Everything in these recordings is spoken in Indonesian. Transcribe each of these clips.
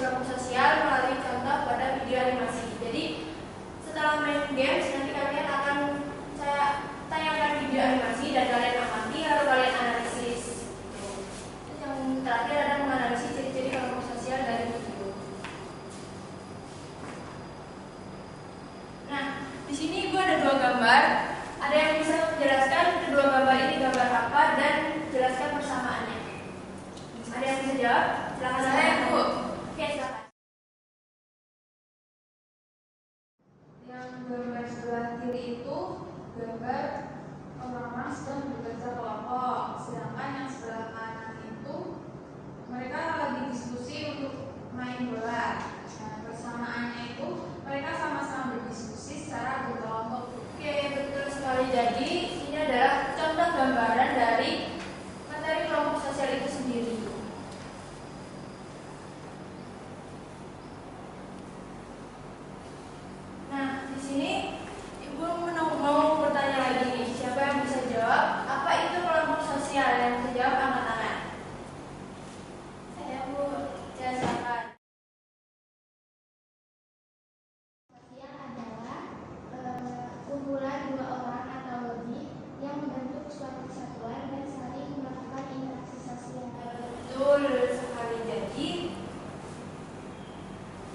kelompok sosial melalui contoh pada video animasi. Jadi setelah main games nanti kalian akan saya tayangkan video animasi dan kalian amati lalu kalian analisis. Terus yang terakhir ada menganalisis ciri-ciri kelompok sosial dari video. Nah, di sini ibu ada dua gambar. Ada yang bisa menjelaskan kedua gambar ini gambar apa dan jelaskan persamaannya? Ada yang bisa jawab? Silakan saya, Bu. Oke, silakan. Yang gambar sebelah kiri itu gambar orang-orang sedang bekerja kelompok, sedangkan yang sebelah kanan itu mereka lagi diskusi untuk main bola. Nah, persamaannya itu mereka sama-sama berdiskusi secara berkelompok. Oke, betul sekali. Jadi ini adalah contoh gambaran dari materi kelompok sosial itu sendiri. Nah, di sini ibu mau bertanya lagi nih. Siapa yang bisa jawab? Apa itu kelompok sosial? Yang bisa jawab angkat tangan. Saya, Bu. Saya silakan. Sosial adalah kumpulan dua orang atau lebih yang membentuk suatu kesatuan dan saling melakukan interaksi sosial. Betul sekali. Jadi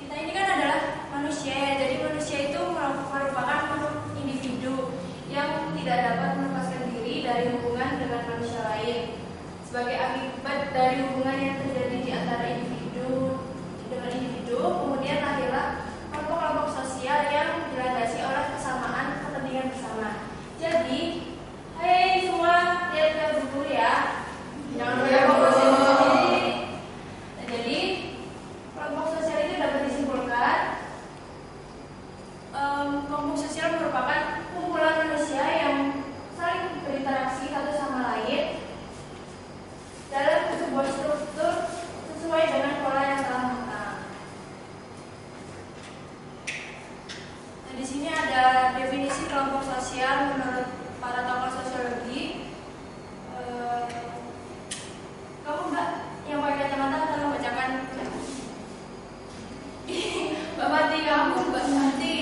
kita ini kan adalah manusia ya. Jadi manusia itu merupakan makhluk individu yang tidak dapat melepaskan diri dari hubungan dengan manusia lain. Sebagai akibat dari hubungan yang terjadi di antara individu dengan individu, kemudian lahirlah kelompok-kelompok sosial yang dilandasi oleh kesamaan kepentingan bersama. Jadi, hai semua, lihat ke buku ya. Jangan lupa fokus sendiri. Nah, jadi kelompok sosial itu dapat disimpulkan kelompok sosial merupakan kumpulan manusia yang saling berinteraksi satu sama lain dalam sebuah struktur sesuai dengan pola yang telah matang. Nah, di sini ada definisi kelompok sosial menurut para tokoh sosiologi. Kamu Mbak yang pakai kacamata tolong bacakan. Mbak Mati, kamu Mbak Mati.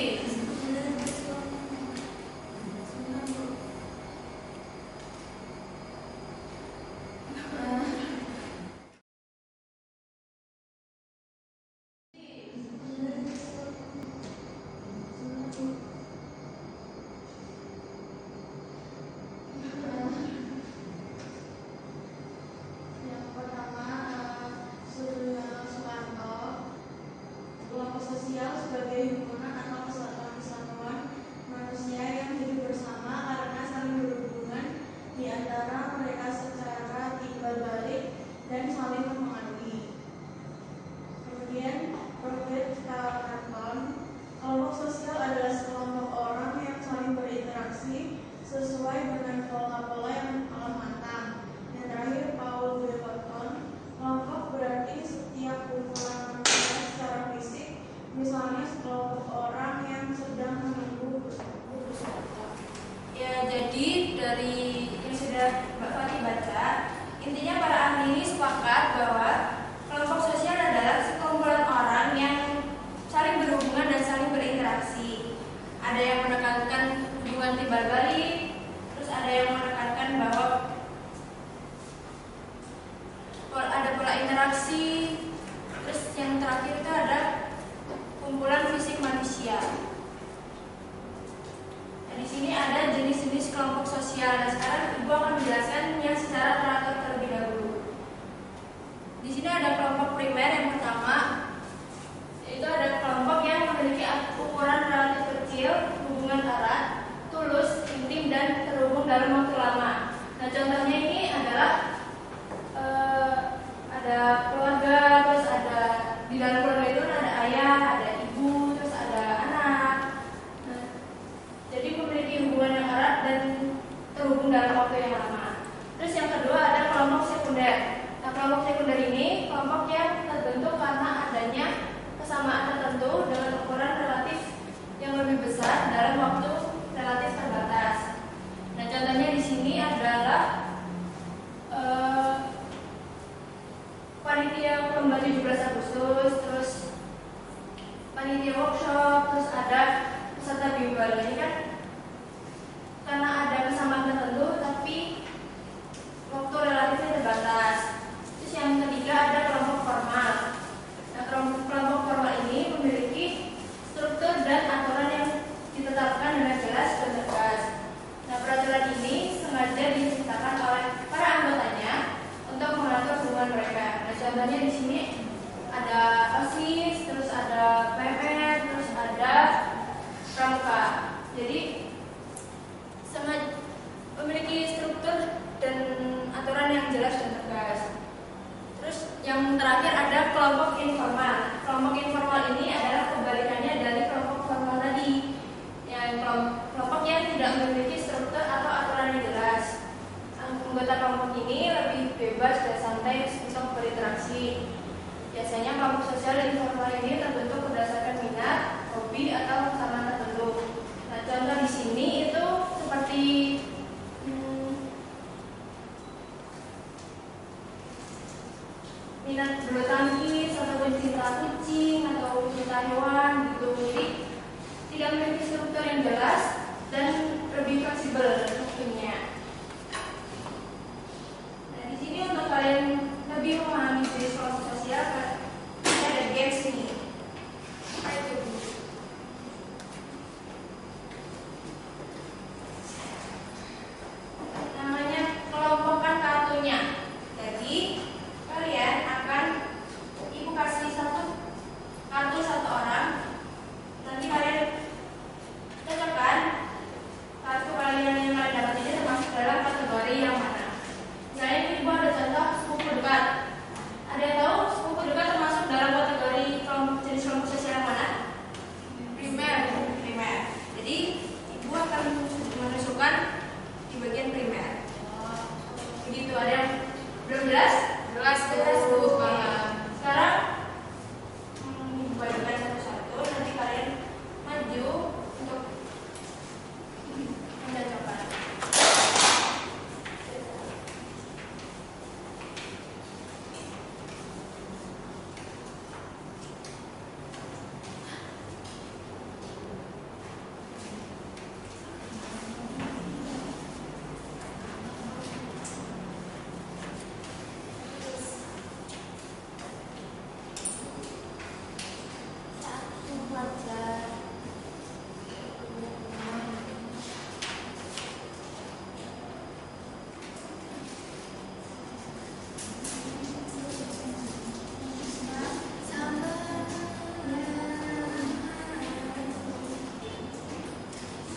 Yang pertama, Surya Soekarno. Kelompok sosial sebagai himpunan atau kesatuan manusia yang hidup bersama karena saling berhubungan di antara mereka secara timbal balik dan saling mempengaruhi. Kemudian Robert Carlton, kelompok sosial adalah sekelompok orang yang saling berinteraksi sesuai dengan pola-pola yang telah matang. Yang terakhir Paul B. Cotton, kelompok berarti setiap kumpulan manusia secara fisik, misalnya sekelompok orang yang sedang menunggu bersama. Ya, jadi dari yang sudah Mbak Fati baca, intinya para ahli ini sepakat bahwa kelompok sosial adalah sekumpulan orang yang saling berhubungan dan saling berinteraksi. Ada yang menekankan hubungan timbal balik, terus ada yang menekankan bahwa ada pola interaksi, terus yang terakhir itu ada kumpulan fisik manusia. Nah, di sini ada jenis-jenis kelompok sosial. Nah, sekarang Ibu akan menjelaskannya secara teratur terlebih dahulu. Di sini ada kelompok primer yang pertama, yaitu ada kelompok yang memiliki ukuran relatif kecil, hubungan erat, tulus, intim, dan terhubung dalam waktu lama. Nah, contohnya ini adalah ada keluarga, terus ada di dalam keluarga itu ada ayah, ada ibu, terus ada anak. Nah, jadi memiliki hubungan yang erat dan terhubung dalam waktu yang lama. Terus yang kedua ada kelompok sekunder. Nah, kelompok sekunder ini kelompok yang terbentuk karena adanya kesamaan tertentu dengan ukuran relatif yang lebih besar dalam waktu relatif terbatas. Nah, contohnya di sini adalah panitia lomba 17 Agustus, terus sengaja diciptakan oleh para anggotanya untuk mengatur hubungan mereka. Nah, contohnya di sini ada OSIS, terus ada PPR, terus ada pramuka. Jadi memiliki struktur dan aturan yang jelas dan tegas. Terus yang terakhir ada kelompok informal. Kelompok informal ini adalah kebalikannya dari kelompok formal tadi. Yang kelompok yang tidak memiliki struktur atau aturan yang jelas. Anggota kelompok ini lebih bebas dan santai untuk berinteraksi. Biasanya kelompok sosial informal ini terbentuk berdasarkan minat, hobi, atau kesamaan tertentu. Nah, contoh di sini itu seperti minat bulu tangkis atau cinta kucing atau cinta hewan gitu. Jadi tidak memiliki struktur yang jelas dan lebih fleksibel waktunya. Nah, di sini untuk kalian lebih memahami jenis kelompok sosial, kita ada games ini. Apa itu? Namanya kelompokan kartunya. Jadi kalian akan ibu kasih kartu satu orang. Nanti kalian cocokkan kartu kalian yang kalian dapat ini termasuk dalam kategori yang mana. Misalnya ibu ada contoh sepupu dekat. Ada yang tahu sepupu dekat termasuk dalam kategori jenis kelompok sosial yang mana? Primer. Jadi ibu akan menunjukkan di bagian primer. Begitu. Ada yang belum jelas? Jelas Bu. Sekarang ibu bagikan satu-satu. Nanti kalian maju untuk mencocokkan.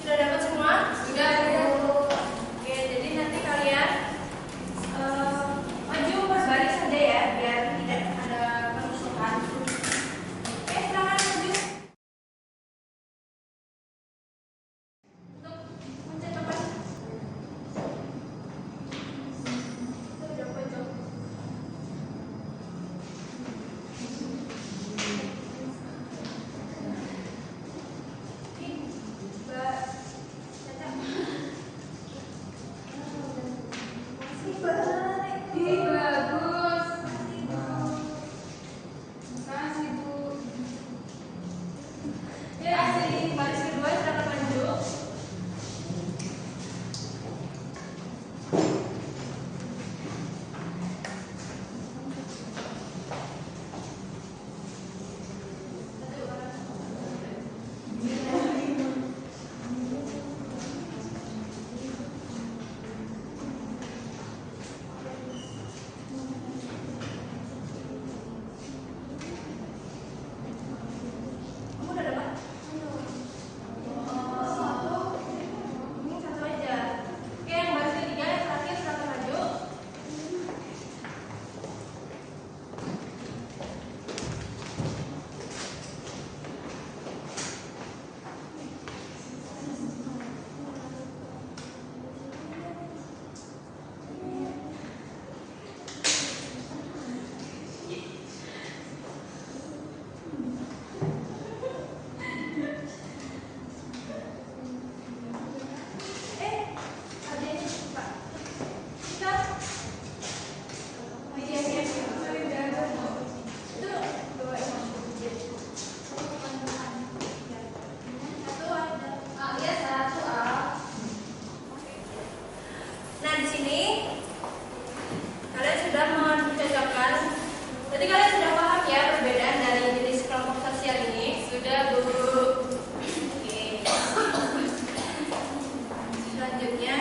Sudah dapat semua? Sudah. Oke, jadi nanti kalian maju berbaris saja ya, biar tidak ada kerusuhan. Silakan maju. Untuk mencetakkan. Sudah pojok. Baris kedua silakan maju. Kamu udah dapat? Satu aja. Oke, yang baris ketiga yang terakhir silakan maju. Ada ini Pak. Kita itu dua satu ada ya satu A. Nah, di sini kalian sudah mencocokkan. Jadi kalian sudah paham ya perbedaan dari jenis kelompok sosial ini? Sudah, Bu. Oke. Selanjutnya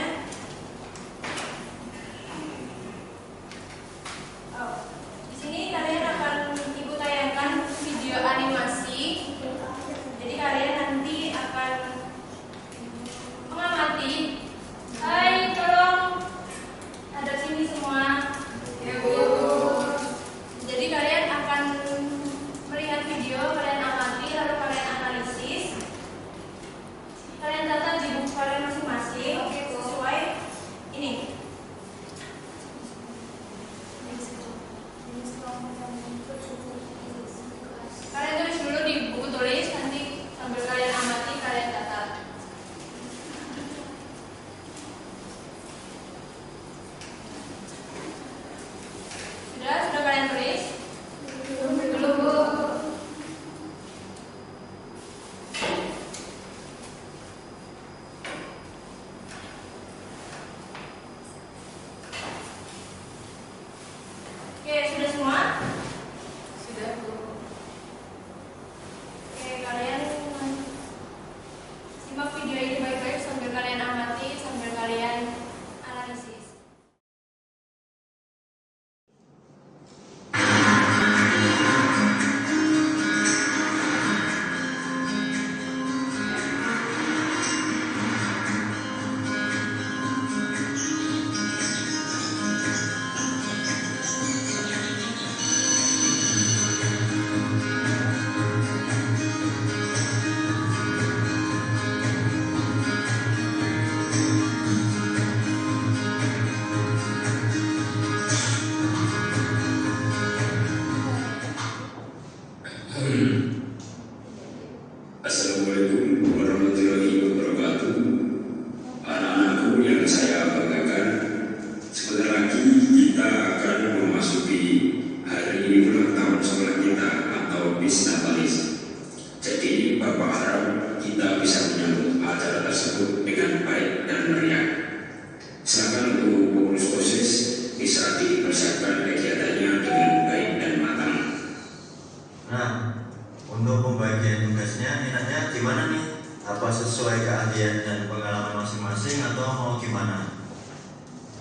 sesuai keahlian dan pengalaman masing-masing atau mau gimana?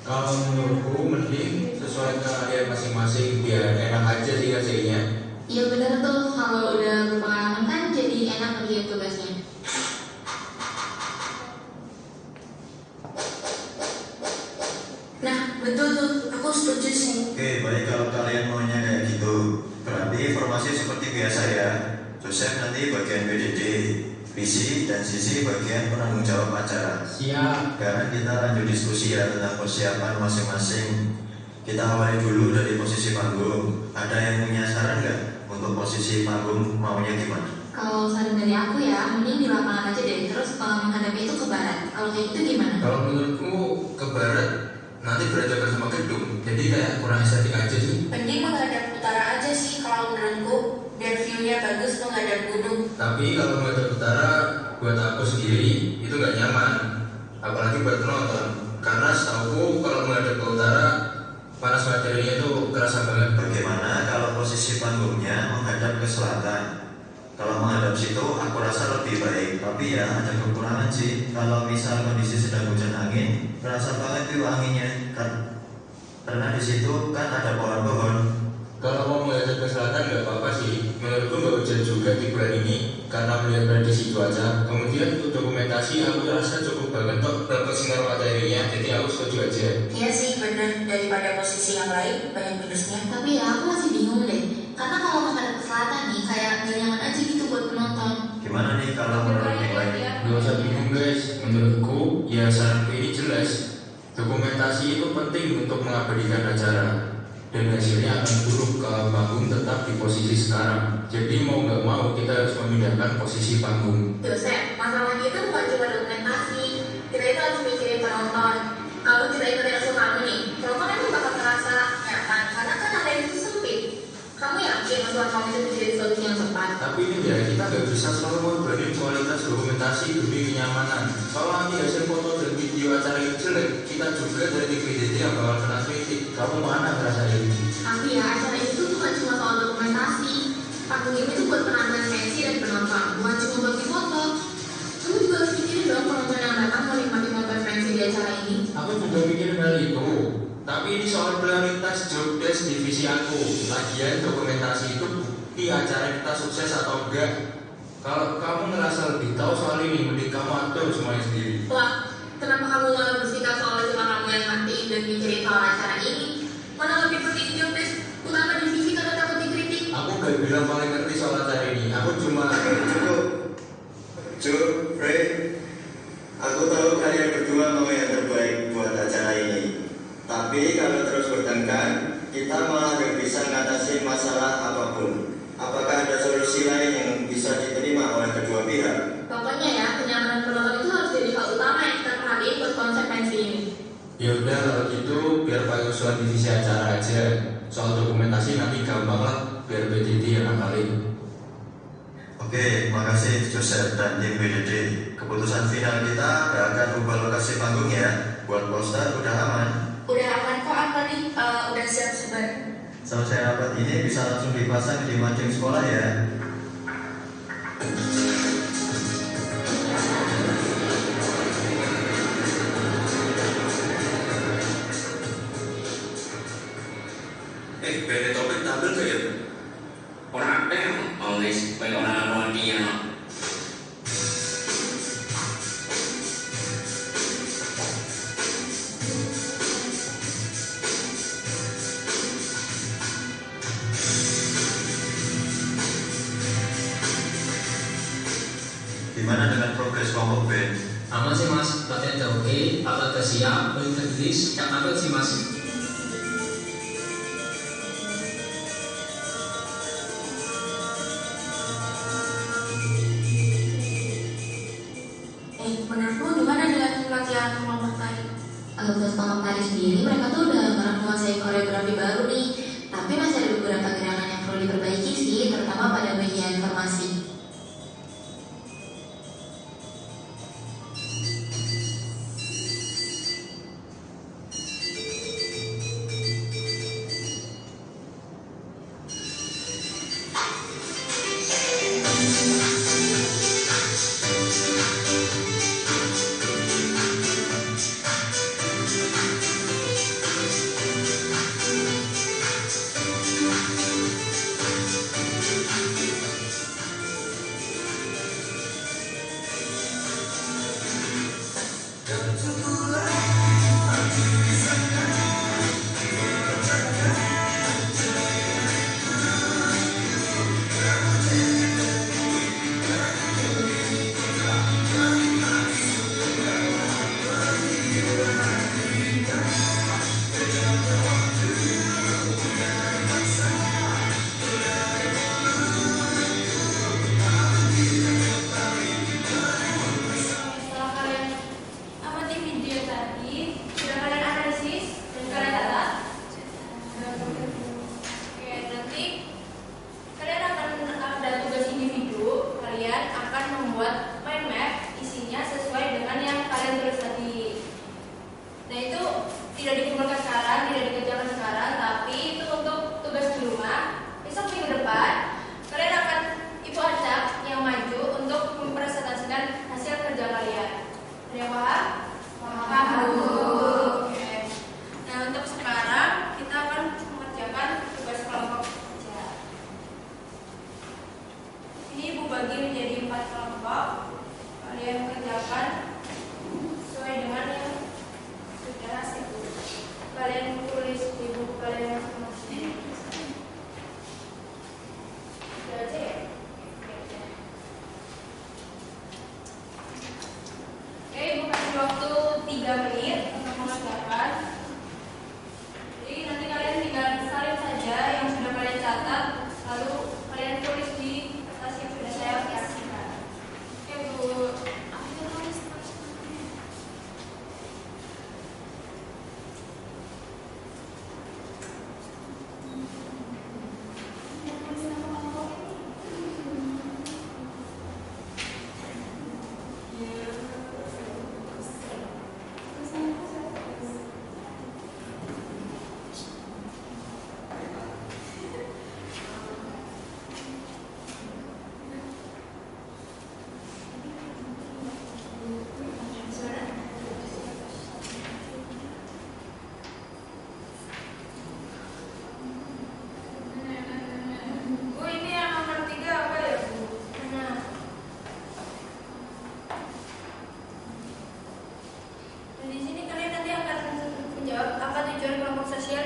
Kalau menurutku mending sesuai keahlian masing-masing biar enak aja sih ngerjainnya. Iya benar tuh, kalau udah berpengalaman kan jadi enak ngerjain tugasnya. Nah, betul tuh, aku setuju sih. Oke, baik kalau kalian maunya kayak gitu. Berarti informasi seperti biasa ya. Joseph nanti bagian PDD, visi dan Sisi bagian penanggung jawab acara. Siap. Sekarang kita lanjut diskusi ya tentang persiapan masing-masing. Kita awali dulu dari posisi panggung. Ada yang punya saran nggak untuk posisi panggung maunya gimana? Kalau saran dari aku ya, mending di lapangan aja deh, terus menghadapi itu ke barat. Kalau kayak gitu gimana? Kalau menurutku ke barat nanti berhadapan sama gedung, jadi kayak kurang estetik aja sih. Mending menghadap utara aja sih kalau menurutku, biar view-nya bagus menghadap gunung. Tapi kalau menghadap utara buat aku sendiri itu nggak nyaman, apalagi buat penonton. Karena setahu kalau menghadap ke utara panas materinya itu kerasa banget. Bagaimana kalau posisi panggungnya menghadap ke selatan? Kalau menghadap situ aku rasa lebih baik, tapi ya ada kekurangan sih. Kalau misal kondisi sedang hujan angin, kerasa banget tuh anginnya karena di situ kan ada pohon-pohon. Kalau mau menghadap ke selatan nggak apa-apa sih. Menurutku nggak hujan juga di bulan ini karena melihat prediksi cuaca. Kemudian untuk dokumentasi aku rasa cukup banget kok dapat sinar materinya, jadi aku setuju aja. Iya sih bener, daripada posisi yang lain banyak minusnya. Tapi ya aku masih bingung deh, karena kalau menghadap ke selatan nih kayak gak nyaman aja gitu buat penonton. Gimana nih kalau menurut yang lain? Gak usah bingung guys, menurutku ya saranku ini jelas. Dokumentasi itu penting untuk mengabadikan acara, dan hasilnya akan buruk kalau panggung tetap di posisi sekarang. Jadi mau nggak mau kita harus memindahkan posisi panggung. Joseph, masalahnya itu bukan cuma dokumentasi, kita itu harus mikirin penonton. Kalau kita ikut yang kamu nih, penonton emang bakal ngerasa nyaman, karena kan ada yang itu sempit. Kamu yakin masukan kamu itu menjadi solusi yang tepat? Tapi ini ya, kita nggak bisa selalu mengorbanin kualitas dokumentasi demi kenyamanan. Kalau nanti hasil foto dan video acara itu jelek, kita juga dari TVDT yang bakal kena kritik. Kamu mana ngerasain? Tapi ya, acara itu bukan cuma soal dokumentasi. Panggung ini tuh buat penampilan pensi dan penonton, bukan cuma bagi foto. Kamu juga harus mikirin dong penonton yang datang menikmati momen pensi di acara ini. Aku juga mikir hal itu. Tapi ini soal prioritas job desk divisi aku. Lagian dokumentasi itu bukti acara kita sukses atau enggak. Kalau kamu ngerasa lebih tahu soal ini, mending kamu atur semuanya sendiri. Wah, kenapa kamu malah bersikap soal cuma kamu yang ngerti dan mikirin soal acara ini? Mana lebih penting job desk utama divisi karena takut dikritik? Aku gak bilang paling ngerti soal acara ini. Aku cuma Cukup. Joe, Frey, aku tahu kalian berdua mau yang terbaik buat acara ini. Tapi kalau terus bertengkar, kita malah gak bisa ngatasin masalah apapun. Apakah ada solusi lain yang bisa diterima oleh kedua pihak? Pokoknya ya, kenyamanan penonton itu harus jadi hal utama yang kita perhatiin buat konsekuensi ini. ya udah kalau gitu biar pakai usulan divisi acara aja. Soal dokumentasi nanti gampang lah, biar PDD yang ngakalin. Oke, makasih Joseph dan tim PDD. Keputusan final kita gak akan ubah lokasi panggung ya. Buat poster udah aman. Udah aman kok, apa nih? Udah siap sebar. Selesai rapat ini bisa langsung dipasang di mading sekolah ya. Beda topik tampil gak ya? Orang apa yang guys, baik orang dia. Gimana dengan progres kelompok band? Aman sih mas, latihan udah oke, alat udah siap, belum tertulis, yang tampil sih mas. Menurutmu gimana dengan latihan kelompok tari? Untuk kelompok tari sendiri, mereka tuh udah menguasai koreografi baru nih. Tapi masih ada beberapa gerakan yang perlu diperbaiki sih, terutama pada bagian formasi.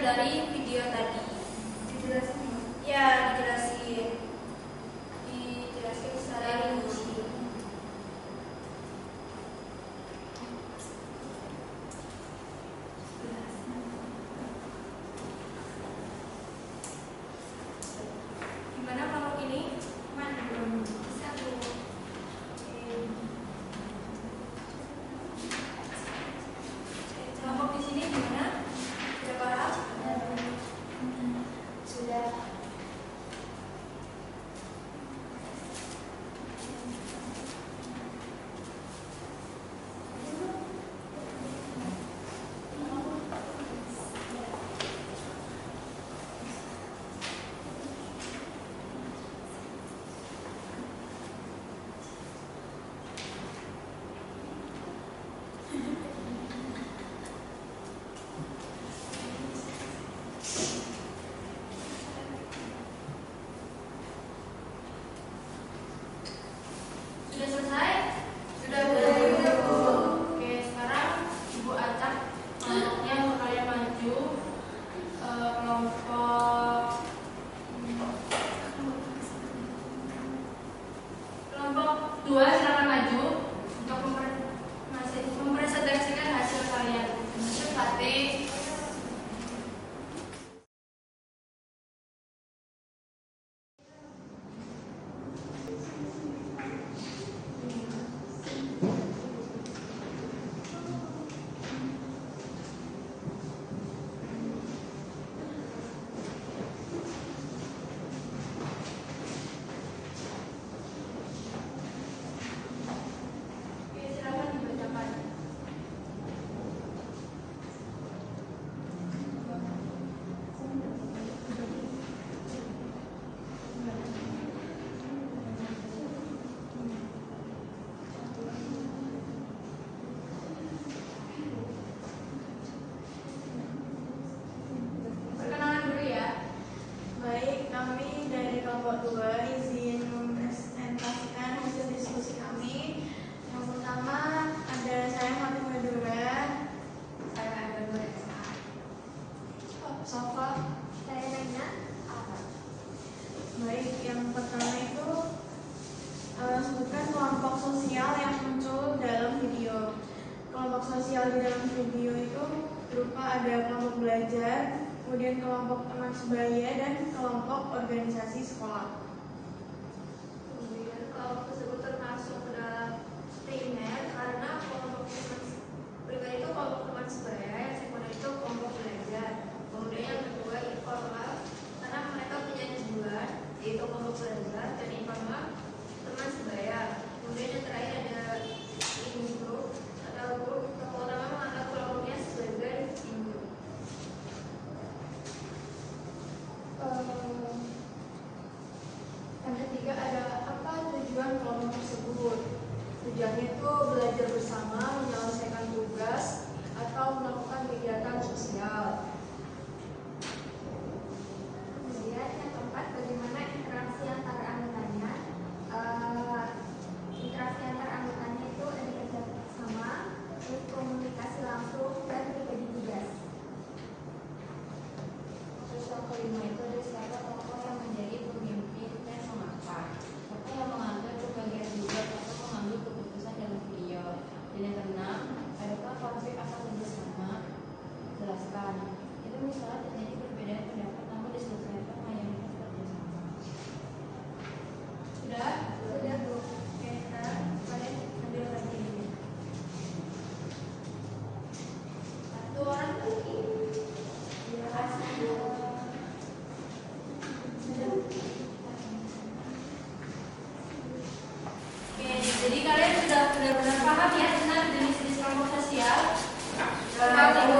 dari video tadi. Dijelasin ya? Ya, dijelaskan secara rinci. Gimana kelompok ini? Mana belum bisa tuh? Kelompok di sini gimana? Sudah paham? Sudah. Sudah selesai? Sudah Bu. Oke, sekarang Ibu acak kelompoknya kalian maju. Kelompok 2 silakan maju untuk mempresentasikan hasil kalian. Hasil KT. Oke, silakan dibacakan. Perkenalan dulu ya. Baik, kami dari kelompok 2 izin mempresentasikan hasil diskusi kami. Yang pertama ada saya Fatima Madura, saya ada Nuresa, Sofa. Saya Naina. Baik, yang pertama itu sebutkan kelompok sosial yang muncul dalam video. Kelompok sosial di dalam video itu berupa ada kelompok belajar, kemudian kelompok teman sebaya, dan kelompok organisasi sekolah. Kemudian kelompok tersebut termasuk ke dalam primer karena kelompok teman primer itu kelompok teman sebaya, yang sekunder itu kelompok belajar. Kemudian yang kedua informal karena mereka punya tujuan yaitu kelompok belajar, dan informal teman sebaya. Kemudian yang terakhir ada in group atau grup. Tokoh utama menganggap kelompoknya sebagai in group. Yang ketiga ada apa tujuan kelompok tersebut? Tujuannya itu belajar bersama, menyelesaikan tugas, atau melakukan kegiatan sosial. Kemudian yang keempat, bagaimana interaksi antar anggotanya? Interaksi antar anggotanya itu ada kerja sama, terus komunikasi langsung, dan berbagi tugas. Terus yang kelima itu ada siapa tokoh yang menjadi pemimpin dan mengapa. Tokoh yang mengambil pembagian tugas atau mengambil keputusan dalam video. Dan yang keenam, adakah konflik atau kerjasama? Jelaskan. Itu misalnya terjadi perbedaan pendapat namun diselesaikan mayoritas kerjasama. Sudah? Sudah, Bu. Oke, sekarang kalian ambil lagi ini. Satu orang lagi. Oke, jadi kalian sudah benar-benar paham ya tentang jenis-jenis kelompok sosial? Paham, Bu.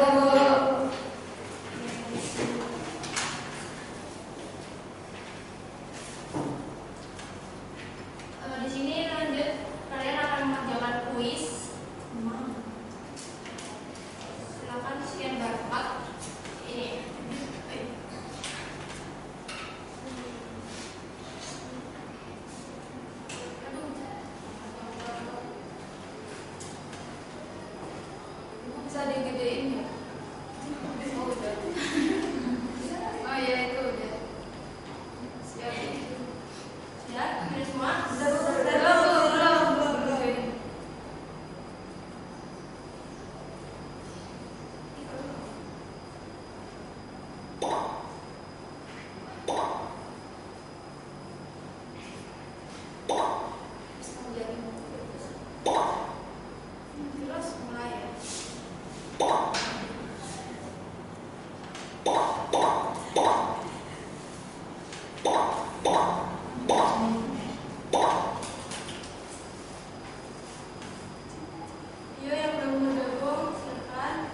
Yuk yang belum bergabung silakan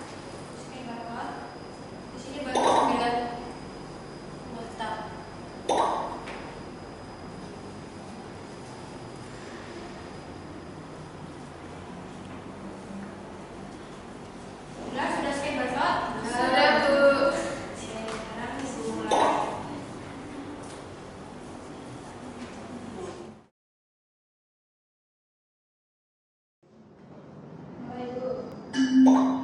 scan barcode. Di sini banyak 9 anggota. Sudah scan barcode? Sudah, Bu. Oke, sekarang dimulai. Mulai, Bu. Go.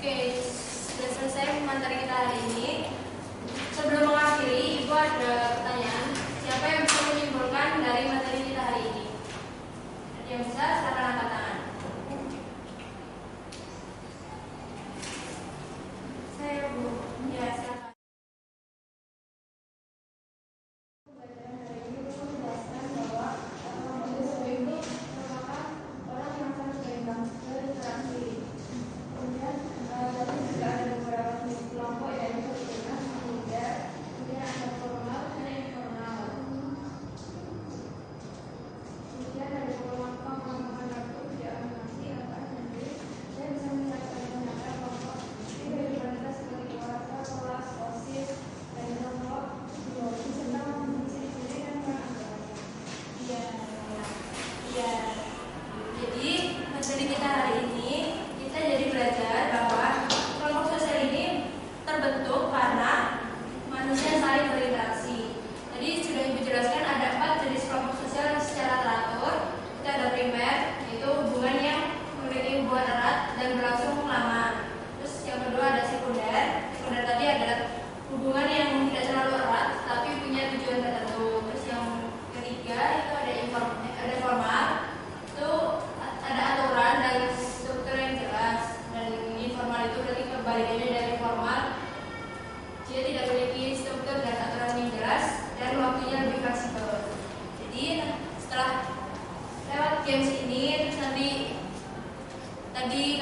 Oke, sudah selesai materi kita hari ini. Sebelum mengakhiri, Ibu ada pertanyaan. Siapa yang bisa menyimpulkan dari materi kita hari ini? Yang bisa, silakan angkat tangan. Saya, Bu. Ya, silakan. Pembelajaran hari ini menjelaskan bahwa manusia itu merupakan orang yang sangat berimbang berinteraksi. Kemudian tadi juga ada beberapa jenis kelompok yaitu dengan militer, kemudian ada formal dan informal. Kemudian ada beberapa pengembangan tadi